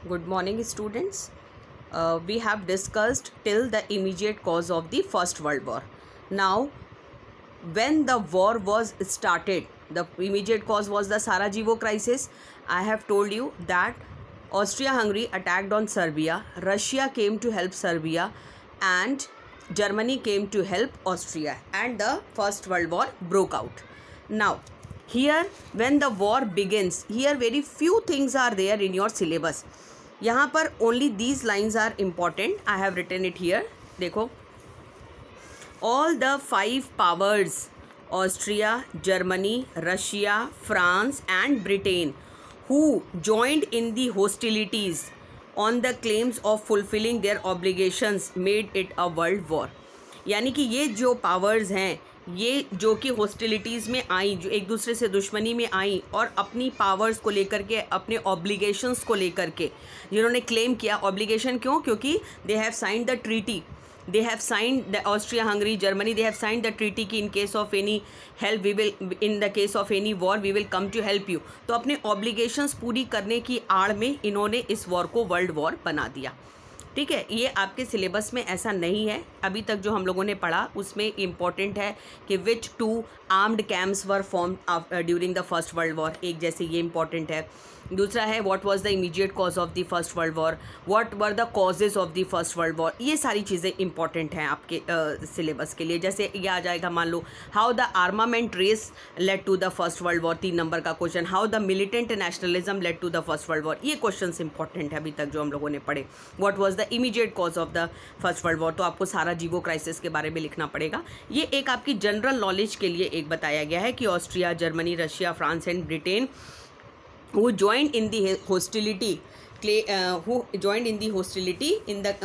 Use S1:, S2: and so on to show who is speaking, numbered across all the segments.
S1: Good morning, students. We have discussed till the immediate cause of the First World War. Now, when the war was started, the immediate cause was the Sarajevo crisis. I have told you that Austria-Hungary attacked on Serbia, Russia came to help Serbia, and Germany came to help Austria, and the First World War broke out. Now, here when the war begins, here very few things are there in your syllabus. यहाँ पर only these lines are important. I have written it here. देखो, all the 5 powers Austria, Germany, Russia, France and Britain who joined in the hostilities on the claims of fulfilling their obligations made it a world war. यानी कि ये जो powers हैं, ये जो कि hostilities में आई, जो एक दूसरे से दुश्मनी में आई और अपनी पावर्स को लेकर के, अपने ऑब्लिगेशंस को लेकर के जिन्होंने क्लेम किया. ऑब्लिगेशन क्यों? क्योंकि they have signed the treaty, they have signed, the Austria, Hungary, Germany, they have signed the treaty कि in case of any help we will, in the case of any war we will come to help you. तो अपने obligations पूरी करने की आड़ में इन्होंने इस वॉर को वर्ल्ड वॉर बना दिया. ठीक है, ये आपके सिलेबस में ऐसा नहीं है. अभी तक जो हम लोगों ने पढ़ा उसमें इम्पॉर्टेंट है कि विच 2 armed camps were form during the first world war. एक जैसे ये इम्पॉर्टेंट है. दूसरा है what was the immediate cause of the first world war, what were the causes of the first world war. ये सारी चीज़ें इंपॉर्टेंट हैं आपके सिलेबस के लिए. जैसे ये आ जाएगा, मान लो how the armament race led to the first world war, 3 number का question. How the militant nationalism led to the first world war. ये क्वेश्चन इंपॉर्टेंट है अभी तक जो हम लोगों ने पढ़े. What was the immediate cause of the first world war, तो आपको साराजेवो क्राइसिस के बारे में लिखना पड़ेगा. ये एक आपकी जनरल नॉलेज के लिए एक बताया गया है कि Austria, Germany, Russia, France and Britain who joined in the hostility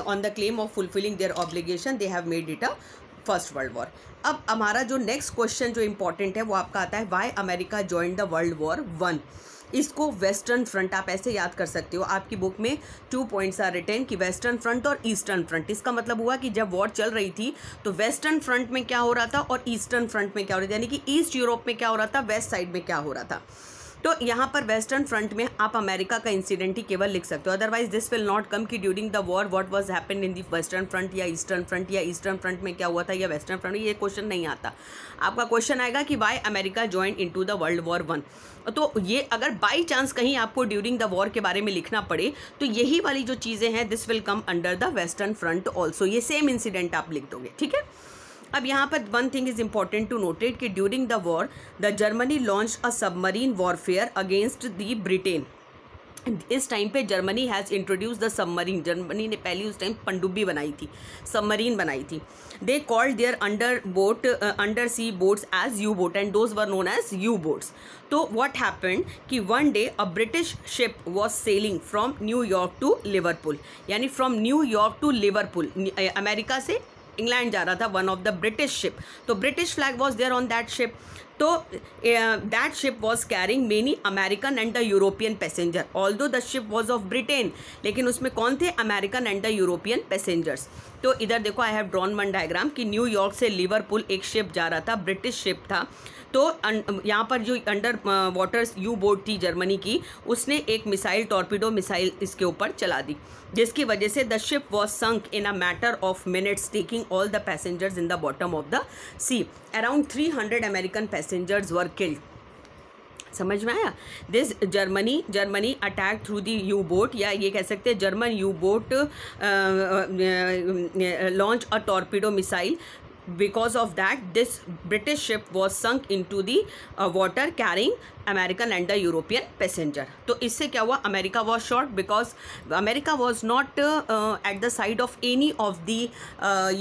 S1: on the claim of fulfilling their obligation, they have made it a first world war. अब हमारा जो नेक्स्ट क्वेश्चन जो इम्पोर्टेंट है वो आपका आता है why America joined the world war 1. इसको वेस्टर्न फ्रंट आप ऐसे याद कर सकते हो. आपकी बुक में 2 पॉइंट्स आर रिटन कि वेस्टर्न फ्रंट और ईस्टर्न फ्रंट. इसका मतलब हुआ कि जब वॉर चल रही थी तो वेस्टर्न फ्रंट में क्या हो रहा था और ईस्टर्न फ्रंट में क्या हो रहा था, यानी कि ईस्ट यूरोप में क्या हो रहा था, वेस्ट साइड में क्या हो रहा था. तो यहाँ पर वेस्टर्न फ्रंट में आप अमेरिका का इंसिडेंट ही केवल लिख सकते हो. Otherwise this will not come कि during the war what was happened in the western front या ईस्टर्न फ्रंट, या ईस्टर्न फ्रंट में क्या हुआ था या वेस्टर्न फ्रंट. ये क्वेश्चन नहीं आता. आपका क्वेश्चन आएगा कि why America join into the world war 1. तो ये अगर बाई चांस कहीं आपको ड्यूरिंग द वॉर के बारे में लिखना पड़े तो यही वाली जो चीज़ें हैं this will come under the western front also. ये सेम इंसिडेंट आप लिख दोगे. ठीक है. अब यहाँ पर one thing is important to notate कि during the war the Germany launch a submarine warfare against the Britain. इस टाइम पे Germany has introduce the submarine. Germany ने पहली उस टाइम पनडुब्बी बनाई थी, सबमरीन बनाई थी. They called there under sea boats as U boat and those were known as U boats. तो व्हाट हैपेंड कि one day a British ship was sailing from New York to Liverpool, यानी from New York to Liverpool, America से England जा रहा था one of the British ship. तो British flag was there on that ship. तो that ship was carrying many American and the European passenger. Although the ship was of Britain, लेकिन उसमें कौन थे? American and the European passengers. तो इधर देखो, I have drawn one diagram कि New York से लिवरपूल एक शिप जा रहा था, ब्रिटिश शिप था. तो यहाँ पर जो अंडर वाटर्स यू बोट थी जर्मनी की, उसने एक मिसाइल, टॉर्पीडो मिसाइल इसके ऊपर चला दी, जिसकी वजह से the ship was sunk in a matter of minutes, taking all the passengers in the bottom of the sea. Around 300 American passengers were killed. समझ में आया? This Germany attack through the U boat, या ये कह सकते हैं German U boat launch a torpedo missile. Because of that, this British ship was sunk into the water carrying American and the European passenger. तो इससे क्या हुआ? America was shot because America was not at the side of any of the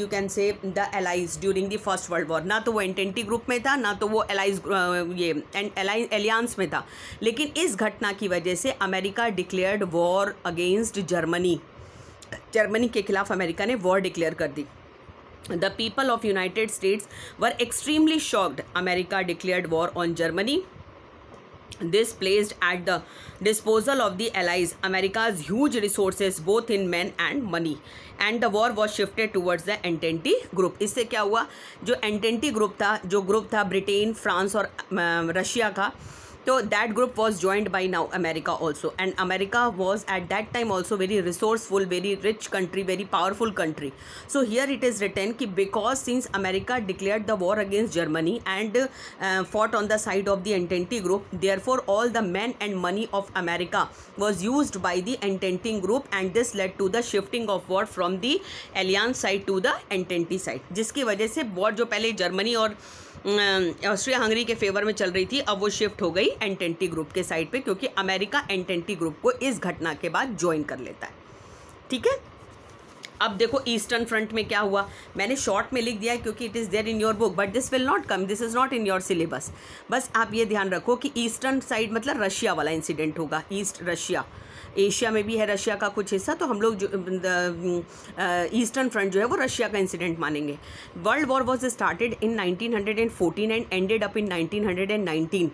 S1: you can say the allies during the first world war. ना तो वो एंटेंटी group में था, ना तो वो allies एलियांस में था. लेकिन इस घटना की वजह से America declared war against Germany. Germany के खिलाफ अमेरिका ने वॉर डिक्लेयर कर दी. The people of United States were extremely shocked. America declared war on Germany. This placed at the disposal of the Allies America's huge resources both in men and money, and the war was shifted towards the Entente group. इससे क्या हुआ? जो Entente group था, जो group था Britain, France और Russia का, तो that group was joined by now America also, and America was at that time also very resourceful, very rich country, very powerful country. So here it is written कि because since America declared the war against Germany and fought on the side of the Entente group, therefore all the men and money of America was used by the Entente group, and this led to the shifting of war from the Alliance side to the Entente side, जिसकी वजह से war जो पहले Germany और Austria Hungary के favour में चल रही थी, अब वो शिफ्ट हो गई एंटेंटी ग्रुप के साइड पे, क्योंकि अमेरिका एंटेंटी ग्रुप को इस घटना के बाद ज्वाइन कर लेता है. ठीक है, अब देखो ईस्टर्न फ्रंट में क्या हुआ. मैंने शॉर्ट में लिख दिया है क्योंकि it is there in your book, but this will not come, this is not in your syllabus. बस आप ये ध्यान रखो कि ईस्टर्न साइड मतलब रशिया वाला इंसिडेंट होगा. ईस्ट रशिया, एशिया में भी है रशिया का कुछ हिस्सा, तो हम लोग जो ईस्टर्न फ्रंट जो है वो रशिया का इंसिडेंट मानेंगे. World war was started in 1914 and ended up in 1919.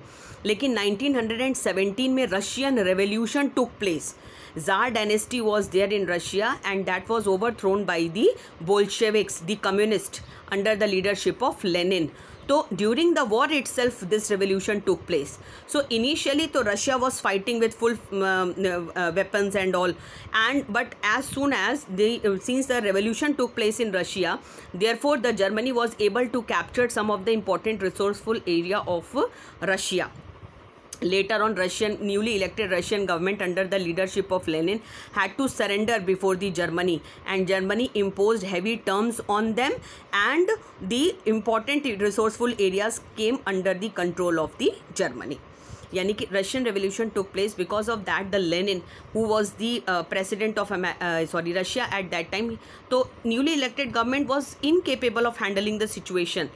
S1: लेकिन 1917 में Russian revolution took place. Tsar dynasty was there in Russia, and that was overthrown by the Bolsheviks, the communists, under the leadership of Lenin. So during the war itself this revolution took place. So initially तो Russia was fighting with full weapons and all, and but as soon as since the revolution took place in Russia, therefore the Germany was able to capture some of the important resourceful area of Russia. Later on, newly elected Russian government under the leadership of Lenin had to surrender before the Germany, and Germany imposed heavy terms on them, and the important resourceful areas came under the control of the Germany. यानी कि Russian revolution took place. Because of that, the Lenin, who was the president of Russia at that time, so newly elected government was incapable of handling the situation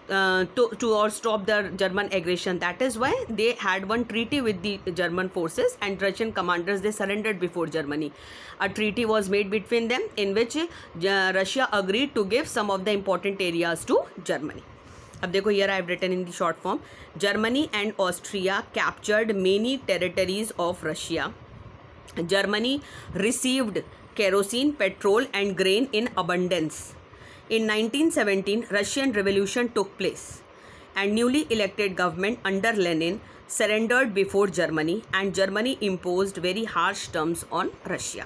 S1: to or stop the German aggression. That is why they had one treaty with the German forces, and Russian commanders, they surrendered before Germany. A treaty was made between them in which Russia agreed to give some of the important areas to Germany. अब देखो, here I have written in the short form, Germany and Austria captured many territories of Russia. Germany received kerosene, petrol and grain in abundance. In 1917, Russian Revolution took place, and newly elected government under Lenin surrendered before Germany, and Germany imposed very harsh terms on Russia.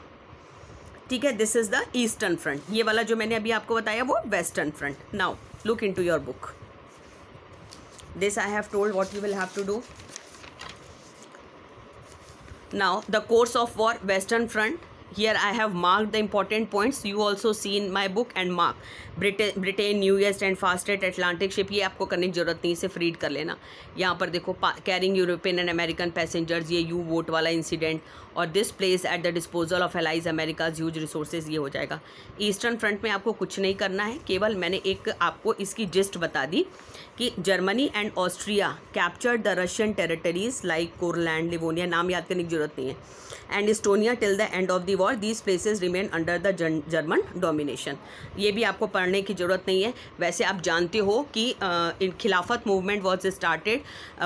S1: ठीक है, this is the Eastern Front. ये वाला जो मैंने अभी आपको बताया वो Western Front. Now look into your book. This I have told what you will have to do. Now the course of war, Western Front. Here I have marked the important points. You also see in my book and mark. Britain, newest and fastest Atlantic ship, ये आपको करने की जरूरत नहीं, सिर्फ read कर लेना. यहाँ पर देखो, carrying European and American passengers, ये यू वोट वाला इंसिडेंट, और this place at the disposal of allies America's huge resources, ये हो जाएगा. ईस्टर्न फ्रंट में आपको कुछ नहीं करना है, केवल मैंने एक आपको इसकी जिस्ट बता दी कि Germany and Austria captured the Russian territories like Courland, Livonia, नाम याद करने की जरूरत नहीं है, and Estonia till the end of the war. These places remain under the German domination. ये भी आपको पढ़ने की ज़रूरत नहीं है. वैसे आप जानते हो कि Khilafat movement was started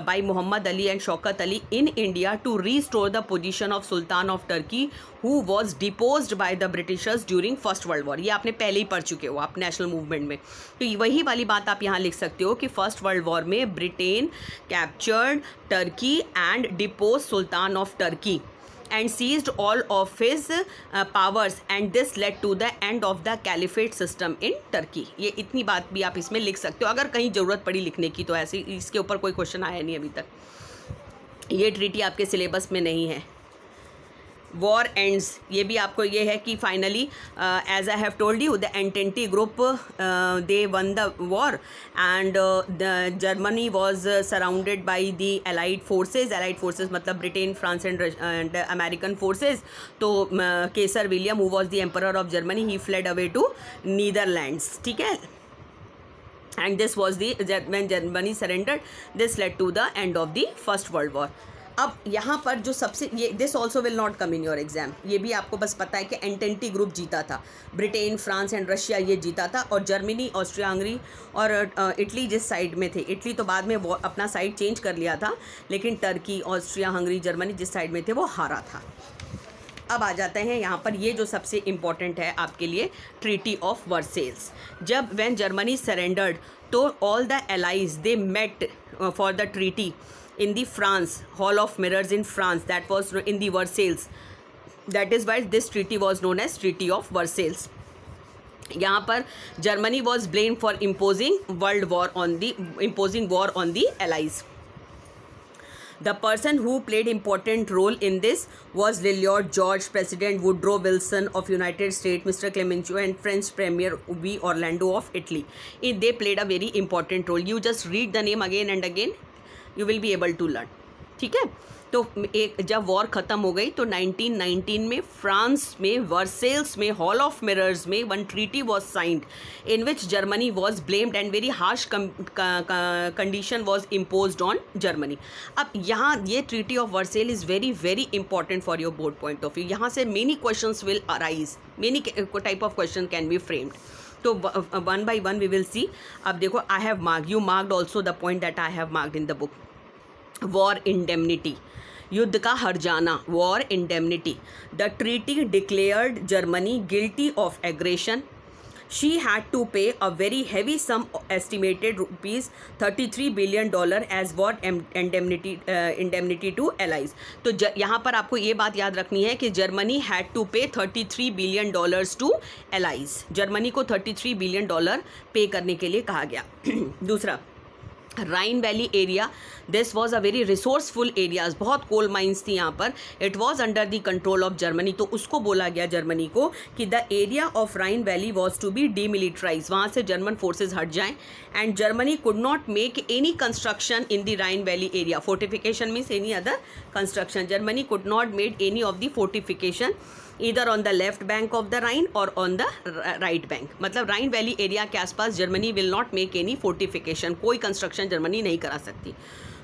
S1: by Mohammad Ali and Shaukat Ali in India to restore the position of sultan of Turkey, who was deposed by the Britishers during First world war. ये आपने पहले ही पढ़ चुके हो आप नेशनल मूवमेंट में, तो वही वाली बात आप यहाँ लिख सकते हो कि फर्स्ट वर्ल्ड वॉर में Britain captured Turkey and depots Sultan of Turkey and seized all of his powers, and this led to the end of the caliphate system in Turkey. ये इतनी बात भी आप इसमें लिख सकते हो अगर कहीं ज़रूरत पड़ी लिखने की, तो ऐसे इसके ऊपर कोई क्वेश्चन आया नहीं अभी तक. ये ट्रीटी आपके सिलेबस में नहीं है. वॉर एंड्स, ये भी आपको ये है कि finally as I have told you the Entente group they won the war, and the Germany was surrounded by the allied forces मतलब Britain, France and American forces. तो Kaiser William, who was the emperor of Germany, he fled away to Netherlands. ठीक है, and this was when Germany surrendered, this led to the end of the First World War. अब यहाँ पर जो सबसे ये this also will not come in your exam. ये भी आपको बस पता है कि एंटेंटी ग्रुप जीता था, ब्रिटेन, फ्रांस एंड रशिया ये जीता था, और जर्मनी, ऑस्ट्रिया हंगरी और इटली जिस साइड में थे, इटली तो बाद में वो अपना साइड चेंज कर लिया था, लेकिन टर्की, ऑस्ट्रिया हंगरी, जर्मनी जिस साइड में थे वो हारा था. अब आ जाते हैं यहाँ पर ये जो सबसे इम्पॉर्टेंट है आपके लिए, ट्रीटी ऑफ वर्सेल्स. जब व्हेन जर्मनी सरेंडर्ड, तो all the allies they met for the treaty, in the France, Hall of Mirrors in France, that was in the Versailles. That is why this treaty was known as Treaty of Versailles. यहाँ पर Germany was blamed for imposing war on the allies. The person who played important role in this was Lloyd George, President Woodrow Wilson of United States, Mr. Clemenceau, and French Premier V. Orlando of Italy. They played a very important role. You just read the name again and again, you will be able to learn. ठीक है, तो एक जब war ख़त्म हो गई तो 1919 में फ्रांस में वर्सेल्स में हॉल ऑफ मिरर्स में one treaty was signed in which Germany was blamed and very harsh condition was imposed on Germany. अब यहाँ ये treaty of Versailles is very very important for your board point of view. यहाँ से many questions will arise, many type of question can be framed. तो one by one we will see. अब देखो, I have mark, you marked also the point that I have marked in the book. War indemnity, युद्ध का हर जाना, war indemnity. The treaty declared Germany guilty of aggression. She had to pay a very heavy sum estimated $33 billion as war indemnity to allies. तो यहाँ पर आपको ये बात याद रखनी है कि जर्मनी हैड टू पे $33 billion टू एलाइज. जर्मनी को $33 billion पे करने के लिए कहा गया. दूसरा, Rhine valley area, this was a very resourceful areas, बहुत कोल माइंस थी यहाँ पर. It was under the control of Germany. तो उसको बोला गया जर्मनी को कि the area of Rhine valley was to be demilitarize, वहाँ से जर्मन फोर्सेज हट जाएं. And Germany could not make any construction in the Rhine valley area. Fortification means any other construction. Germany could not made any of the fortification either on the left bank of the Rhine or on the right bank. मतलब राइन valley area के आसपास Germany will not make any fortification, कोई construction Germany नहीं करा सकती.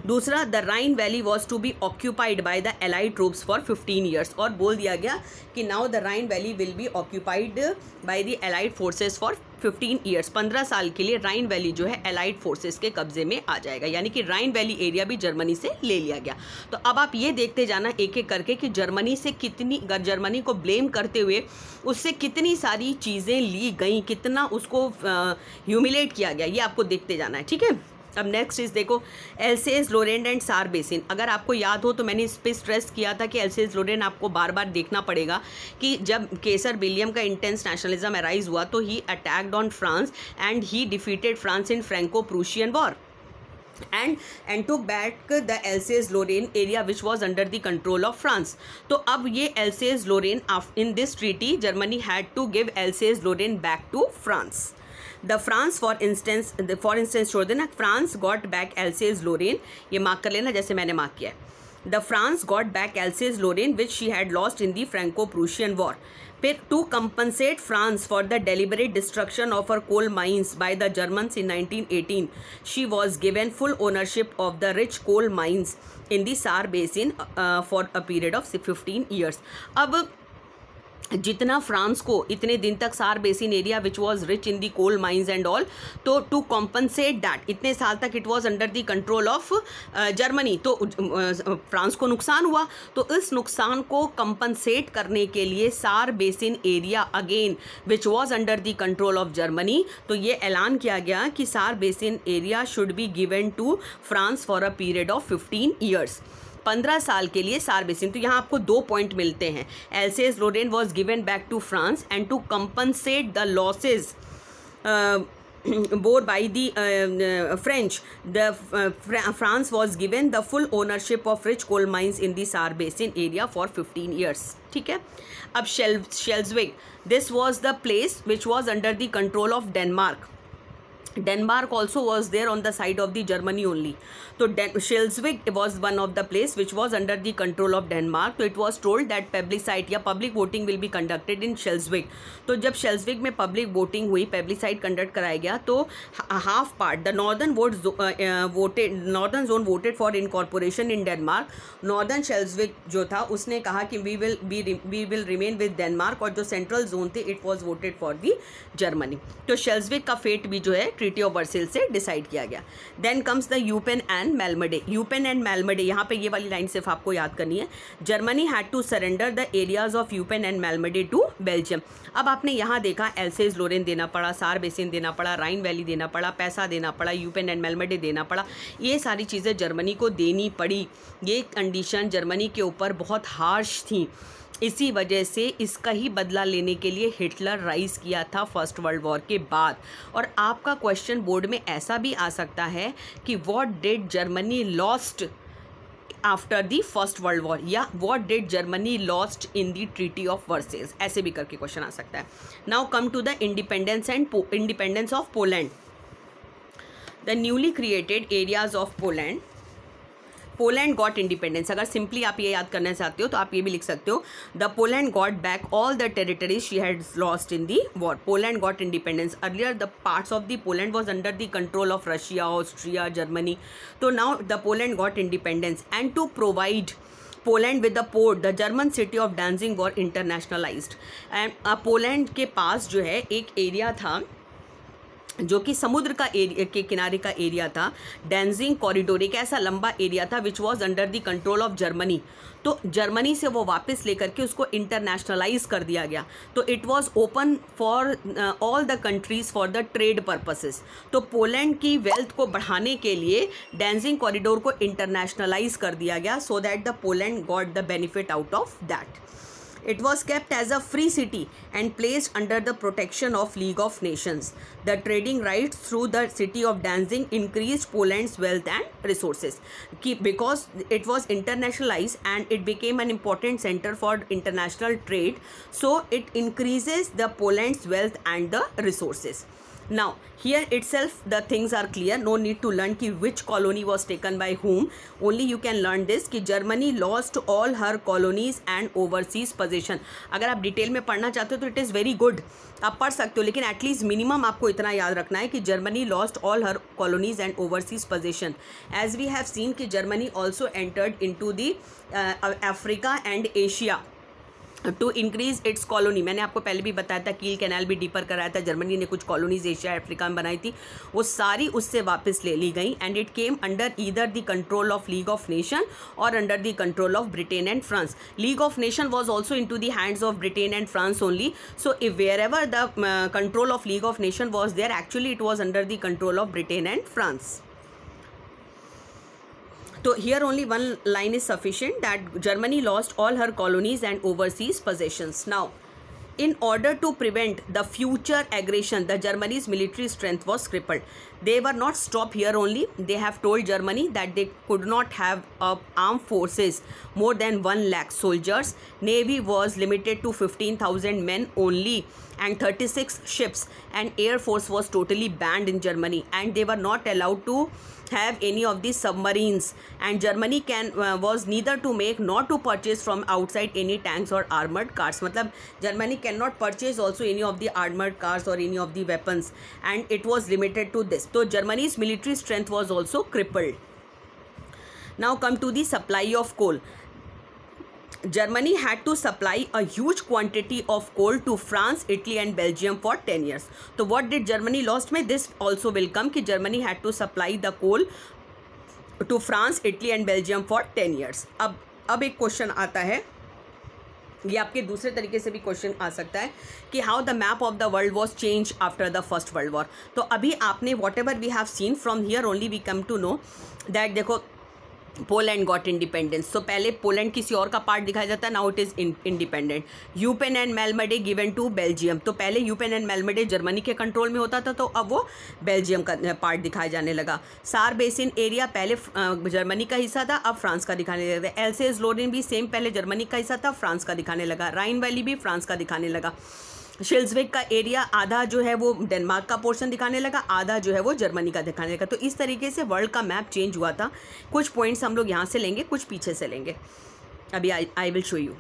S1: दूसरा, the Rhine valley was to be occupied by the allied troops for 15 years. और बोल दिया गया कि now the Rhine valley will be occupied by the allied forces for 15 years. 15 साल के लिए राइन वैली जो है एलाइड फोर्सेस के कब्जे में आ जाएगा, यानी कि राइन वैली एरिया भी जर्मनी से ले लिया गया. तो अब आप ये देखते जाना एक एक करके कि जर्मनी से कितनी, जर्मनी को ब्लेम करते हुए उससे कितनी सारी चीज़ें ली गई, कितना उसको ह्यूमिलेट किया गया, ये आपको देखते जाना है. ठीक है. अब नेक्स्ट इज देखो, Alsace Lorraine and Saar basin. अगर आपको याद हो तो मैंने इस पर स्ट्रेस किया था कि एल्सेस लोरेन आपको बार बार देखना पड़ेगा कि जब केसर विलियम का इंटेंस नेशनलिज्म अराइज हुआ तो he attacked on France and he defeated France in Franco Prussian war and took back the Alsace-Lorraine area which was under the control of France. तो अब ये Alsace-Lorraine in this treaty Germany had to give Alsace-Lorraine back to France. The France for instance छोड़ देना, France got back Alsace-Lorraine, ये mark कर लेना जैसे मैंने मार्क किया है. The France got back Alsace-Lorraine which she had lost in the Franco-Prussian War. फिर to compensate France for the deliberate destruction of her coal mines by the Germans in 1918, she was given full ownership of the rich coal mines in the Saar Basin for a period of 15 years. अब जितना France को इतने दिन तक Saar basin area which was rich in the coal mines and all, तो to compensate that, इतने साल तक it was under the control of Germany, तो फ्रांस को नुकसान हुआ. तो इस नुकसान को कंपनसेट करने के लिए Saar basin area again which was under the control of Germany, तो ये ऐलान किया गया कि Saar basin area should be given to France for a period of 15 years. 15 साल के लिए सार बेसिन. तो यहाँ आपको 2 पॉइंट मिलते हैं. Alsace Lorraine was given back to France and to compensate the losses bore by the French, France was given the full ownership of rich coal mines in the Saar Basin area for 15 years. ठीक है. अब Schleswig, this was the place which was under the control of Denmark. Denmark also was there on the side of the Germany only. So Schleswig was one of the place which was under the control of Denmark. So it was told that plebiscite या public voting will be conducted in Schleswig. तो जब Schleswig में public voting हुई, plebiscite conduct कराया गया, तो half part the northern zone voted for incorporation in Denmark. Northern Schleswig जो था उसने कहा कि we will remain with Denmark, और जो central zone थे it was voted for the Germany. तो Schleswig का fate भी जो है ट्रीटी ऑफ वर्सेल्स से डिसाइड किया गया। Then comes the Eupen and Malmedy. Eupen and Malmedy, यहाँ पे ये वाली लाइन सिर्फ आपको याद करनी है। Germany had to surrender the areas of Eupen and Malmedy to Belgium. अब आपने यहाँ देखा एल्सेज लोरेन देना पड़ा, सार बेसिन देना पड़ा, राइन वैली देना पड़ा, पैसा देना पड़ा, यूपेन एंड मेलमडे देना पड़ा, ये सारी चीज़ें जर्मनी को देनी पड़ी। ये कंडीशन जर्मनी के ऊपर बहुत हार्श थी, इसी वजह से इसका ही बदला लेने के लिए हिटलर राइज किया था फर्स्ट वर्ल्ड वॉर के बाद। और आपका क्वेश्चन बोर्ड में ऐसा भी आ सकता है कि what did Germany lost after the first world War, या what did Germany lost in the treaty of Versailles, ऐसे भी करके क्वेश्चन आ सकता है। Now come to the independence of Poland. The newly created areas of Poland got independence. अगर simply आप ये याद करना चाहते हो तो आप ये भी लिख सकते हो, the Poland got back all the territories she had lost in the war. Poland got independence. Earlier the parts of the Poland was under the control of Russia, Austria, Germany. तो now the Poland got independence and to provide Poland with the port the German city of Danzig were internationalized. And Poland के पास जो है एक area था जो कि समुद्र का एरिया के किनारे का एरिया था, डैंजिंग कॉरिडोर, एक ऐसा लंबा एरिया था विच was under the control of Germany. तो जर्मनी से वो वापस लेकर के उसको इंटरनेशनलाइज कर दिया गया। तो it was open for all the countries for the trade purposes. तो पोलैंड की वेल्थ को बढ़ाने के लिए डैंजिंग कॉरिडोर को इंटरनेशनलाइज कर दिया गया, so that the Poland got the benefit out of that. It was kept as a free city and placed under the protection of League of Nations. The trading rights through the city of Danzig increased Poland's wealth and resources. Because it was internationalized and it became an important center for international trade, so it increases the Poland's wealth and the resources. Now here itself the things are clear, no need to learn कि which colony was taken by whom, only you can learn this कि Germany lost all her colonies and overseas possession। अगर आप detail में पढ़ना चाहते हो तो it is very good, आप पढ़ सकते हो, लेकिन एटलीस्ट मिनिमम आपको इतना याद रखना है कि Germany lost all her colonies and overseas position. As we have seen कि Germany also entered into the Africa and Asia to increase its colony. मैंने आपको पहले भी बताया था, कील कैनाल भी डीपर कराया था, जर्मनी ने कुछ कॉलोनीज एशिया अफ्रीका में बनाई थी, वो सारी उससे वापस ले ली गई। And it came under either the control of League of Nation और under the control of Britain and France. League of Nation was also into the hands of Britain and France only, so if wherever the control of League of Nation was there, actually it was under the control of Britain and France. So here only one line is sufficient, that Germany lost all her colonies and overseas possessions. Now, in order to prevent the future aggression, the Germany's military strength was crippled. They were not stopped here only. They have told Germany that they could not have armed forces more than 1 lakh soldiers. Navy was limited to 15,000 men only and 36 ships, and air force was totally banned in Germany, and they were not allowed to have any of these submarines, and Germany was neither to make nor to purchase from outside any tanks or armored cars. मतलब Germany cannot purchase also any of the armored cars or any of the weapons, and it was limited to this. So Germany's military strength was also crippled. Now come to the supply of coal. Germany had to supply a huge quantity of coal to France, Italy and Belgium for 10 years. So what did Germany lost? में this also will come कि Germany had to supply the coal to France, Italy and Belgium for 10 years. अब एक question आता है, ये आपके दूसरे तरीके से भी क्वेश्चन आ सकता है कि how the map of the world was change after the first world war. तो अभी आपने whatever we have seen from here only we come to know that, देखो पोलैंड गॉट इंडिपेंडेंस। तो पहले पोलैंड किसी और का पार्ट दिखाया जाता है, now it is independent. Eupen and Malmedy given to Belgium. तो पहले यूपेन एंड मेलमडे जर्मनी के कंट्रोल में होता था, तो अब वो बेल्जियम का पार्ट दिखाया जाने लगा। सार बेसिन एरिया पहले जर्मनी का हिस्सा था, अब फ्रांस का दिखाने लगा। एल्सेस लोरेन भी सेम, पहले जर्मनी का हिस्सा था, फ्रांस का दिखाने लगा। राइन वैली भी फ्रांस का दिखाने लगा। शिल्सविक का एरिया आधा जो है वो डेनमार्क का पोर्शन दिखाने लगा, आधा जो है वो जर्मनी का दिखाने लगा। तो इस तरीके से वर्ल्ड का मैप चेंज हुआ था। कुछ पॉइंट्स हम लोग यहाँ से लेंगे, कुछ पीछे से लेंगे। अभी I will show you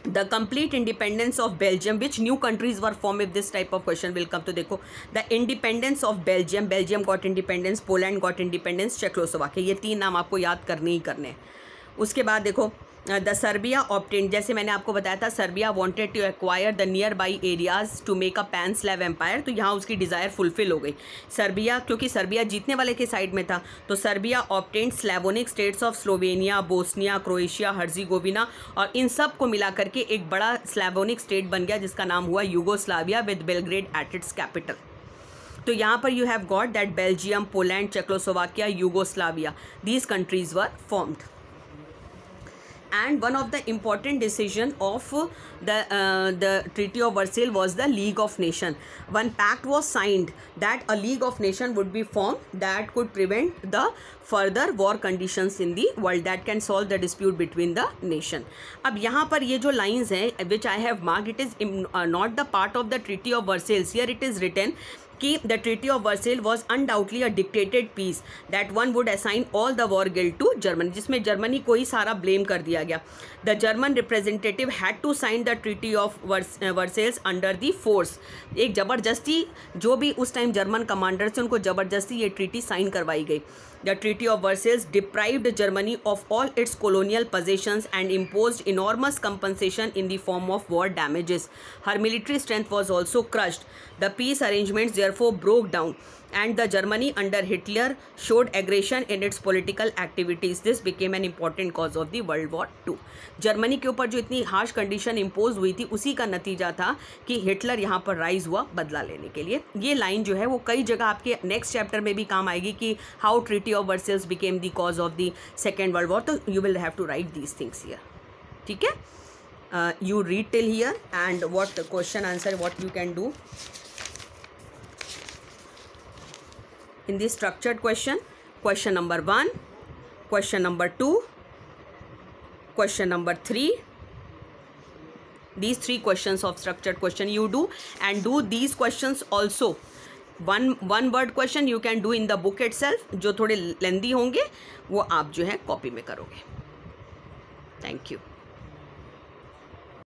S1: the complete independence of Belgium, which new countries were form if this type of question will come. तो देखो the independence of Belgium, Belgium got independence, Poland got independence, Czechoslovakia, ये 3 नाम आपको याद करने ही करने। उसके बाद देखो द सर्बिया ऑब्टेन्ड, जैसे मैंने आपको बताया था Serbia wanted to acquire the nearby areas to make a pan Slav empire, तो यहाँ उसकी डिज़ायर फुलफिल हो गई। सर्बिया, क्योंकि सर्बिया जीतने वाले के साइड में था, तो Serbia obtained Slavonic states of Slovenia, Bosnia, Croatia, Herzegovina, और इन सब को मिला करके एक बड़ा स्लैवोनिक स्टेट बन गया जिसका नाम हुआ Yugoslavia with Belgrade at its capital. तो यहाँ पर you have got that Belgium, Poland, Czechoslovakia, Yugoslavia, these countries were formed. And one of the important decision of the Treaty of Versailles was the League of Nations. One pact was signed that a League of Nations would be formed that could prevent the further war conditions in the world, that can solve the dispute between the nation. अब यहाँ पर ये जो lines हैं which I have marked, it is not the part of the Treaty of Versailles. Here it is written कि the treaty of Versailles was undoubtedly a dictated peace that one would assign all the war guilt to Germany, जिसमें Germany को ही सारा blame कर दिया गया. The German representative had to sign the treaty of Versailles under the force. एक ज़बरदस्ती, जो भी उस टाइम जर्मन कमांडर थे उनको ज़बरदस्ती ये ट्रीटी साइन करवाई गई. The Treaty of Versailles deprived Germany of all its colonial possessions and imposed enormous compensation in the form of war damages. Her military strength was also crushed. The peace arrangements therefore broke down, and the Germany under Hitler showed aggression in its political activities. This became an important cause of the World War II. Germany के ऊपर जो इतनी harsh condition impose हुई थी उसी का नतीजा था कि हिटलर यहाँ पर राइज हुआ बदला लेने के लिए. ये लाइन जो है वो कई जगह आपके नेक्स्ट चैप्टर में भी काम आएगी कि how treaty of Versailles became the cause of the Second World war. तो you will have to write these things here. ठीक है, you read till here, and what question answer what you can do in this structured question number 1, question number 2, question number 3. These 3 questions of structured question you do, and do these questions also. one word question you can do in the book itself, जो थोड़े लेंदी होंगे वो आप जो है copy में करोगे. Thank you.